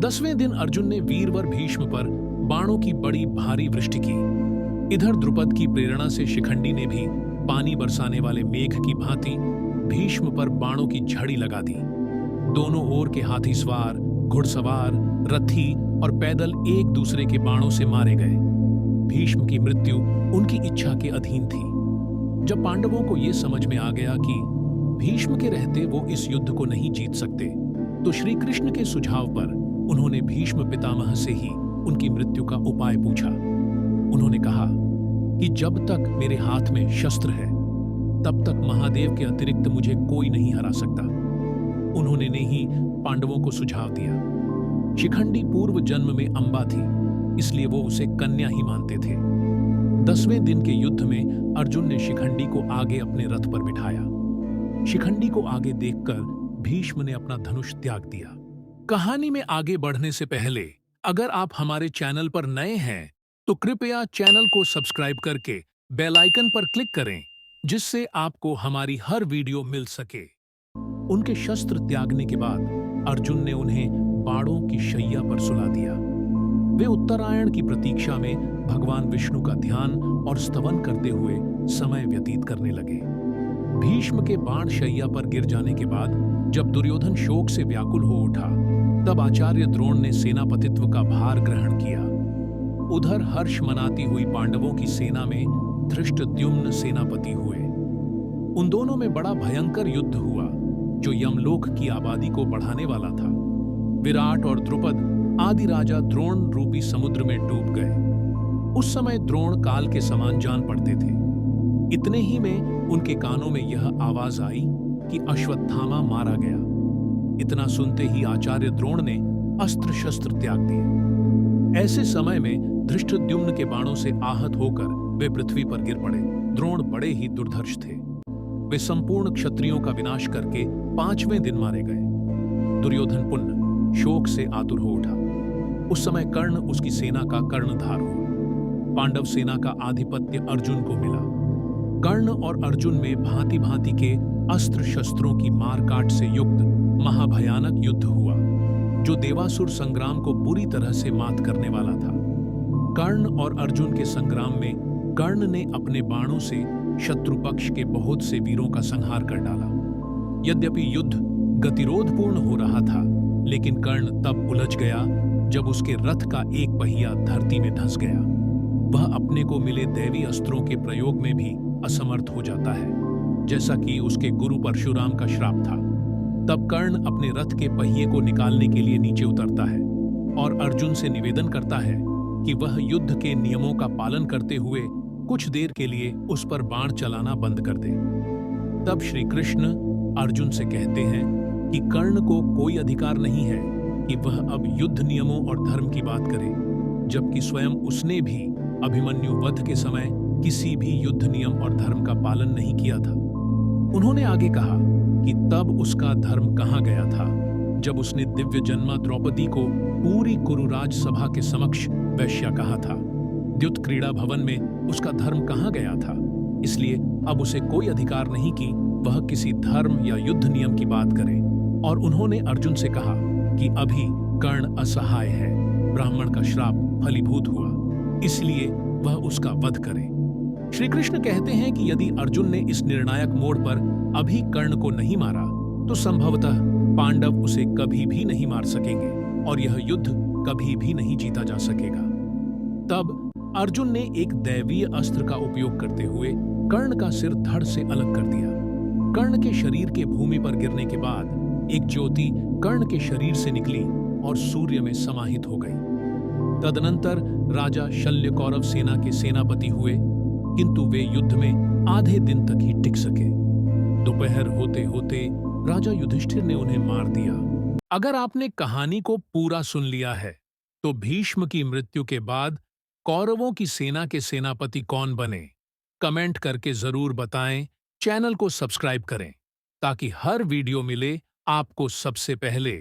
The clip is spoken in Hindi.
10वें दिन अर्जुन ने वीरवर भीष्म पर बाणों की बड़ी भारी वृष्टि की। इधर द्रुपद की प्रेरणा से शिखंडी ने भी पानी बरसाने वाले मेघ की भांति भीष्म पर बाणों की झड़ी लगा दी। दोनों ओर के हाथी सवार, घुड़सवार, रथी और पैदल एक दूसरे के बाणों से मारे गए। भीष्म की मृत्यु उनकी इच्छा के अधीन थी। जब पांडवों को यह समझ में आ गया कि भीष्म के रहते वो इस युद्ध को नहीं जीत सकते, तो श्री कृष्ण के सुझाव पर उन्होंने भीष्म पितामह से ही उनकी मृत्यु का उपाय पूछा। उन्होंने कहा कि जब तक मेरे हाथ में शस्त्र है, तब तक महादेव के अतिरिक्त मुझे कोई नहीं हरा सकता। उन्होंने ने ही पांडवों को सुझाव दिया। शिखंडी पूर्व जन्म में अंबा थी, इसलिए वो उसे कन्या ही मानते थे। 10वें दिन के युद्ध में अर्जुन ने शिखंडी को आगे अपने रथ पर बिठाया। शिखंडी को आगे देखकर भीष्म ने अपना धनुष त्याग दिया। कहानी में आगे बढ़ने से पहले अगर आप हमारे चैनल पर नए हैं तो कृपया चैनल को सब्सक्राइब करके बेल आइकन पर क्लिक करें, जिससे आपको हमारी हर वीडियो मिल सके। उनके शस्त्र त्यागने के बाद अर्जुन ने उन्हें बाणों की शैया पर सुला दिया। वे उत्तरायण की प्रतीक्षा में भगवान विष्णु का ध्यान और स्तवन करते हुए समय व्यतीत करने लगे। भीष्म के बाण शैया पर गिर जाने के बाद जब दुर्योधन शोक से व्याकुल हो उठा, तब आचार्य द्रोण ने सेनापतित्व का भार ग्रहण किया। उधर हर्ष मनाती हुई पांडवों की सेना में धृष्टद्युम्न सेनापति हुए। उन दोनों में बड़ा भयंकर युद्ध हुआ, जो यमलोक की आबादी को बढ़ाने वाला था। विराट और द्रुपद आदि राजा द्रोण रूपी समुद्र में डूब गए। उस समय द्रोण काल के समान जान पड़ते थे। इतने ही में उनके कानों में यह आवाज आई कि अश्वत्थामा मारा गया। इतना सुनते ही आचार्य द्रोण ने अस्त्र शस्त्र त्याग दिए। ऐसे समय में धृष्टद्युम्न के बाणों से आहत होकर वे पृथ्वी पर गिर पड़े। द्रोण बड़े ही दुर्धर्ष थे। वे संपूर्ण क्षत्रियों का विनाश करके 5वें दिन मारे गए। दुर्योधन पुण्य शोक से आतुर हो उठा। उस समय कर्ण उसकी सेना का कर्णधार हुआ। पांडव सेना का आधिपत्य अर्जुन को मिला। कर्ण और अर्जुन में भांति भांति के अस्त्र शस्त्रों की मारकाट से युक्त महाभयानक युद्ध हुआ, जो देवासुर संग्राम को बुरी तरह से मात करने वाला था। कर्ण और अर्जुन के संग्राम में कर्ण ने अपने बाणों से शत्रु पक्ष के बहुत से वीरों का संहार कर डाला। यद्यपि युद्ध गतिरोधपूर्ण हो रहा था, लेकिन कर्ण तब उलझ गया जब उसके रथ का एक पहिया धरती में धंस गया। वह अपने को मिले दैवी अस्त्रों के प्रयोग में भी असमर्थ हो जाता है, जैसा कि उसके गुरु परशुराम का श्राप था। तब कर्ण अपने रथ के पहिए को निकालने के लिए नीचे उतरता है और अर्जुन से निवेदन करता है कि वह युद्ध के नियमों का पालन करते हुए कुछ देर के लिए उस पर बाण चलाना बंद कर दे। तब श्री कृष्ण अर्जुन से कहते हैं कि कर्ण को कोई अधिकार नहीं है कि वह अब युद्ध नियमों और धर्म की बात करे, जबकि स्वयं उसने भी अभिमन्यु वध के समय किसी भी युद्ध नियम और धर्म का पालन नहीं किया था। उन्होंने आगे कहा कि तब उसका धर्म कहाँ गया था, जब उसने दिव्य जन्मा द्रौपदी को पूरी कुरुराज सभा के समक्ष वैश्या कहा था। द्युत क्रीड़ा भवन में उसका धर्म कहाँ गया था। इसलिए अब उसे कोई अधिकार नहीं कि वह किसी धर्म या युद्ध नियम की बात करे। और उन्होंने अर्जुन से कहा कि अभी कर्ण असहाय है, ब्राह्मण का श्राप फलीभूत हुआ, इसलिए वह उसका वध करे। श्री कृष्ण कहते हैं कि यदि अर्जुन ने इस निर्णायक मोड़ पर अभी कर्ण को नहीं मारा, तो संभवतः पांडव उसे कभी भी नहीं मार सकेंगे और यह युद्ध कभी भी नहीं जीता जा सकेगा। तब अर्जुन ने एक दैवीय अस्त्र का उपयोग करते हुए कर्ण का सिर धड़ से अलग कर दिया। कर्ण के शरीर के भूमि पर गिरने के बाद एक ज्योति कर्ण के शरीर से निकली और सूर्य में समाहित हो गई। तदनंतर राजा शल्य कौरव सेना के सेनापति हुए, किंतु वे युद्ध में आधे दिन तक ही टिक सके। दोपहर होते होते राजा युधिष्ठिर ने उन्हें मार दिया। अगर आपने कहानी को पूरा सुन लिया है, तो भीष्म की मृत्यु के बाद कौरवों की सेना के सेनापति कौन बने, कमेंट करके जरूर बताएं। चैनल को सब्सक्राइब करें ताकि हर वीडियो मिले आपको सबसे पहले।